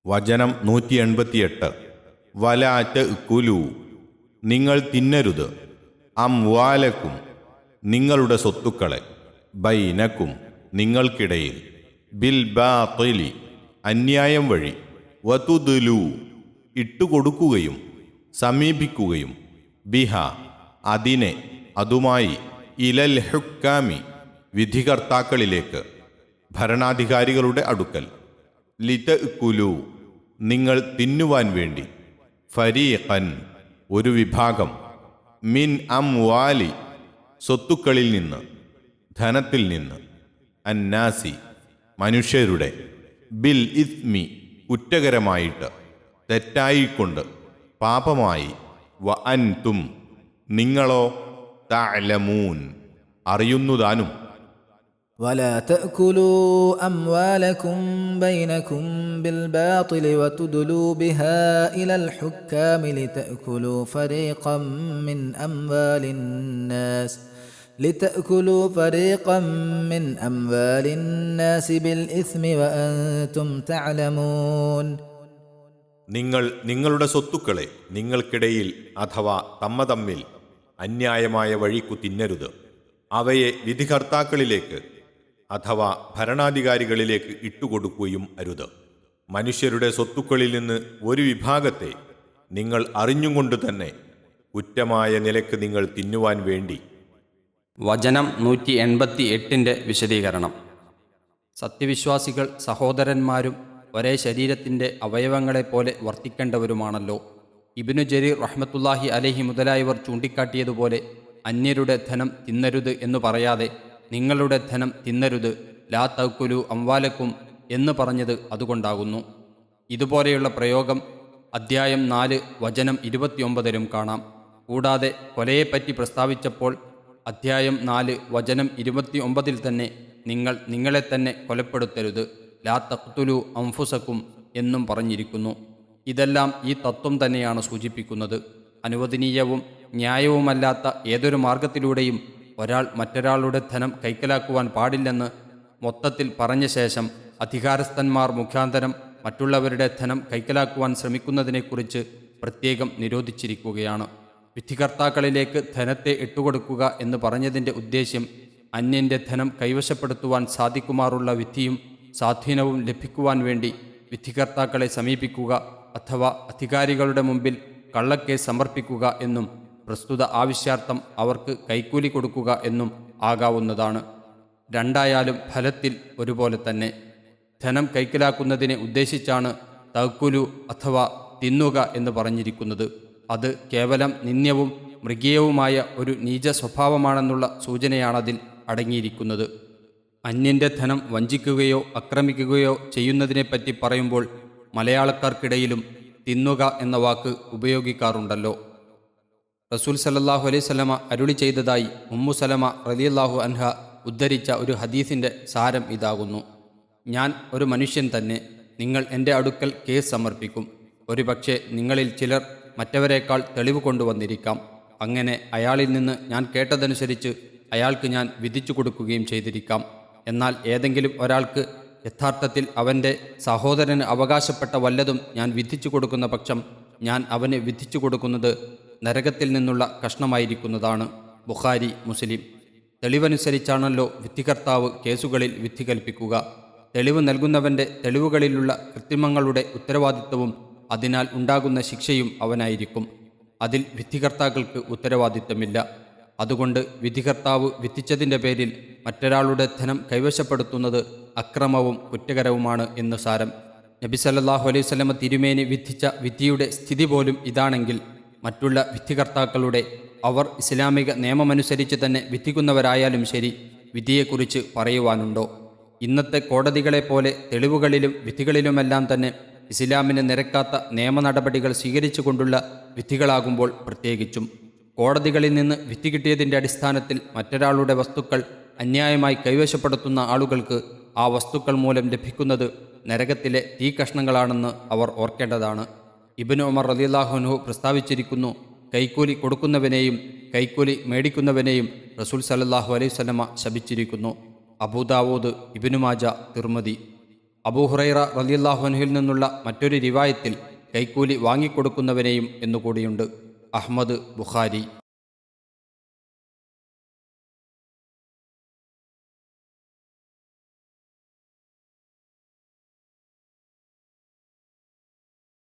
വചനം 188. വലാറ്റ് കുലു, നിങ്ങൾ തിന്നരുത്, അംവാലക്കും, നിങ്ങളുടെ സ്വത്തുക്കളെ, ബൈനക്കും, നിങ്ങൾക്കിടയിൽ, ബിൽ ബാത്തിലി, അന്യായം വഴി, വതുദുലു, ഇട്ടുകൊടുക്കുകയും സമീപിക്കുകയും, ബിഹ, അതിനെ, അതുമായി, ഇലൽ ഹുക്കാമി, വിധികർത്താക്കളിലേക്ക്, ഭരണാധികാരികളുടെ അടുക്കൽ, ലിതഅ്കുലു, നിങ്ങൾ തിന്നുവാൻ വേണ്ടി, ഫരീഖൻ, ഒരു വിഭാഗം, മിൻ അംവാലി, സ്വത്തുക്കളിൽ നിന്ന്, ധനത്തിൽ നിന്ന്, അന്നാസി, മനുഷ്യരുടെ, ബിൽ ഇസ്മി, കുറ്റകരമായിട്ട്, തെറ്റായിക്കൊണ്ട്, പാപമായി, വ അൻതും, നിങ്ങളോ, തഅലമൂൻ, അറിയുന്നതാനും. ولا تأكلوا أموالكم بينكم بالباطل وتدلوا بها إلى الحكام لتأكلوا فريقا من أموال الناس بالإثم وأنتم تعلمون. നിങ്ങൾ നിങ്ങളുടെ സ്വത്തുക്കളെ നിങ്ങൾക്കിടയിൽ അഥവാ തമ്മിൽ അന്യായമായ വഴിക്കു തിന്നരുത്. അവയെ വിധികർത്താക്കളിലേക്ക് അഥവാ ഭരണാധികാരികളിലേക്ക് ഇട്ടുകൊടുക്കുകയും അരുത്. മനുഷ്യരുടെ സ്വത്തുക്കളിൽ നിന്ന് ഒരു വിഭാഗത്തെ നിങ്ങൾ അറിഞ്ഞുകൊണ്ട് തന്നെ കുറ്റമായ നിലക്ക് നിങ്ങൾ തിന്നുവാൻ വേണ്ടി. വചനം 188 വിശദീകരണം. സത്യവിശ്വാസികൾ സഹോദരന്മാരും ഒരേ ശരീരത്തിൻ്റെ അവയവങ്ങളെപ്പോലെ വർത്തിക്കേണ്ടവരുമാണല്ലോ. ഇബ്നു ജരീർ റഹ്മത്തുള്ളാഹി അലൈഹി മുതലായവർ ചൂണ്ടിക്കാട്ടിയതുപോലെ അന്യരുടെ ധനം തിന്നരുത് എന്നു പറയാതെ നിങ്ങളുടെ ധനം തിന്നരുത്, ലാ തഅ്കുലു അംവാലക്കും എന്ന് പറഞ്ഞത് അതുകൊണ്ടാകുന്നു. ഇതുപോലെയുള്ള പ്രയോഗം അദ്ധ്യായം 4 വചനം 29 കാണാം. കൂടാതെ കൊലയെപ്പറ്റി പ്രസ്താവിച്ചപ്പോൾ അദ്ധ്യായം 4 വചനം 29 തന്നെ നിങ്ങൾ നിങ്ങളെ തന്നെ കൊലപ്പെടുത്തരുത്, ലാ തഖ്തുലു അൻഫുസക്കും എന്നും പറഞ്ഞിരിക്കുന്നു. ഇതെല്ലാം ഈ തത്വം തന്നെയാണ് സൂചിപ്പിക്കുന്നത്. അനുവദനീയവും ന്യായവുമല്ലാത്ത ഏതൊരു മാർഗത്തിലൂടെയും ഒരാൾ മറ്റൊരാളുടെ ധനം കൈക്കലാക്കുവാൻ പാടില്ലെന്ന് മൊത്തത്തിൽ പറഞ്ഞ ശേഷം അധികാരസ്ഥന്മാർ മുഖാന്തരം മറ്റുള്ളവരുടെ ധനം കൈക്കലാക്കുവാൻ ശ്രമിക്കുന്നതിനെക്കുറിച്ച് പ്രത്യേകം നിരോധിച്ചിരിക്കുകയാണ്. വിധികർത്താക്കളിലേക്ക് ധനത്തെ ഇട്ടുകൊടുക്കുക എന്ന് പറഞ്ഞതിൻ്റെ ഉദ്ദേശ്യം അന്യൻ്റെ ധനം കൈവശപ്പെടുത്തുവാൻ സാധിക്കുമാറുള്ള വിധിയും സ്വാധീനവും ലഭിക്കുവാൻ വേണ്ടി വിധികർത്താക്കളെ സമീപിക്കുക അഥവാ അധികാരികളുടെ മുമ്പിൽ കള്ളക്കേസ് സമർപ്പിക്കുക എന്നും പ്രസ്തുത ആവശ്യാർത്ഥം അവർക്ക് കൈക്കൂലി കൊടുക്കുക എന്നും ആകാവുന്നതാണ്. രണ്ടായാലും ഫലത്തിൽ ഒരുപോലെ തന്നെ. ധനം കൈക്കലാക്കുന്നതിനെ ഉദ്ദേശിച്ചാണ് തഅ്കുലു അഥവാ തിന്നുക എന്ന് പറഞ്ഞിരിക്കുന്നത്. അത് കേവലം നിന്ദ്യവും മൃഗീയവുമായ ഒരു നീച സ്വഭാവമാണെന്നുള്ള സൂചനയാണതിൽ അടങ്ങിയിരിക്കുന്നത്. അന്യൻ്റെ ധനം വഞ്ചിക്കുകയോ ആക്രമിക്കുകയോ ചെയ്യുന്നതിനെപ്പറ്റി പറയുമ്പോൾ മലയാളക്കാർക്കിടയിലും തിന്നുക എന്ന വാക്ക് ഉപയോഗിക്കാറുണ്ടല്ലോ. റസൂൽ സല്ലല്ലാഹു അലൈഹി വസല്ലമ അരുളി ചെയ്തതായി ഉമ്മു സലമ റളിയല്ലാഹു അൻഹ ഉദ്ധരിച്ച ഒരു ഹദീസിൻ്റെ സാരം ഇതാകുന്നു: ഞാൻ ഒരു മനുഷ്യൻ തന്നെ, നിങ്ങൾ എൻ്റെ അടുക്കൽ കേസ് സമർപ്പിക്കും. ഒരുപക്ഷെ നിങ്ങളിൽ ചിലർ മറ്റവരെക്കാൾ തെളിവ് കൊണ്ടുവന്നിരിക്കാം. അങ്ങനെ അയാളിൽ നിന്ന് ഞാൻ കേട്ടതനുസരിച്ച് അയാൾക്ക് ഞാൻ വിധിച്ചു കൊടുക്കുകയും ചെയ്തിരിക്കാം. എന്നാൽ ഏതെങ്കിലും ഒരാൾക്ക് യഥാർത്ഥത്തിൽ അവൻ്റെ സഹോദരന് അവകാശപ്പെട്ട വല്ലതും ഞാൻ വിധിച്ചു കൊടുക്കുന്ന പക്ഷം ഞാൻ അവന് വിധിച്ചു കൊടുക്കുന്നത് നരകത്തിൽ നിന്നുള്ള കഷ്ണമായിരിക്കുന്നതാണ്. ബുഖാരി, മുസ്ലിം. തെളിവനുസരിച്ചാണല്ലോ വിധികർത്താവ് കേസുകളിൽ വിധി കൽപ്പിക്കുക. തെളിവ് നൽകുന്നവൻ്റെ തെളിവുകളിലുള്ള കൃത്രിമങ്ങളുടെ ഉത്തരവാദിത്വവും അതിനാൽ ഉണ്ടാകുന്ന ശിക്ഷയും അവനായിരിക്കും. അതിൽ വിധികർത്താക്കൾക്ക് ഉത്തരവാദിത്വമില്ല. അതുകൊണ്ട് വിധികർത്താവ് വിധിച്ചതിൻ്റെ പേരിൽ മറ്റൊരാളുടെ ധനം കൈവശപ്പെടുത്തുന്നത് അക്രമവും കുറ്റകരവുമാണ് എന്ന് സാരം. നബി സല്ലല്ലാഹു അലൈഹി വസല്ലമ തിരുമേനി വിധിച്ച വിധിയുടെ സ്ഥിതി പോലും ഇതാണെങ്കിൽ മറ്റുള്ള വിധികർത്താക്കളുടെ, അവർ ഇസ്ലാമിക നിയമമനുസരിച്ച് തന്നെ വിധിക്കുന്നവരായാലും ശരി, വിധിയെക്കുറിച്ച് പറയുവാനുണ്ടോ? ഇന്നത്തെ കോടതികളെപ്പോലെ തെളിവുകളിലും വിധികളിലുമെല്ലാം തന്നെ ഇസ്ലാമിന് നിരക്കാത്ത നിയമ നടപടികൾ സ്വീകരിച്ചുകൊണ്ടുള്ള വിധികളാകുമ്പോൾ പ്രത്യേകിച്ചും, കോടതികളിൽ നിന്ന് വിധി കിട്ടിയതിൻ്റെ അടിസ്ഥാനത്തിൽ മറ്റൊരാളുടെ വസ്തുക്കൾ അന്യായമായി കൈവശപ്പെടുത്തുന്ന ആളുകൾക്ക് ആ വസ്തുക്കൾ മൂലം ലഭിക്കുന്നത് നരകത്തിലെ തീ കഷ്ണങ്ങളാണെന്ന് അവർ ഓർക്കേണ്ടതാണ്. ഇബ്നു ഉമർ റളിയല്ലാഹു അൻഹു പ്രസ്താവിച്ചിരിക്കുന്നു: കൈക്കൂലി കൊടുക്കുന്നവനെയും കൈക്കൂലി മേടിക്കുന്നവനെയും റസൂൽ സല്ലല്ലാഹു അലൈഹി വസല്ലമ ശപിച്ചിരിക്കുന്നു. അബൂദാവൂദ്, ഇബ്നു മാജ, തിർമിദി. അബൂഹുറൈറ റളിയല്ലാഹു അൻഹുവിൽ നിന്നുള്ള മറ്റൊരു റിവായത്തിൽ കൈക്കൂലി വാങ്ങിക്കൊടുക്കുന്നവനെയും എന്നുകൂടിയുണ്ട്. അഹ്മദ്, ബുഖാരി.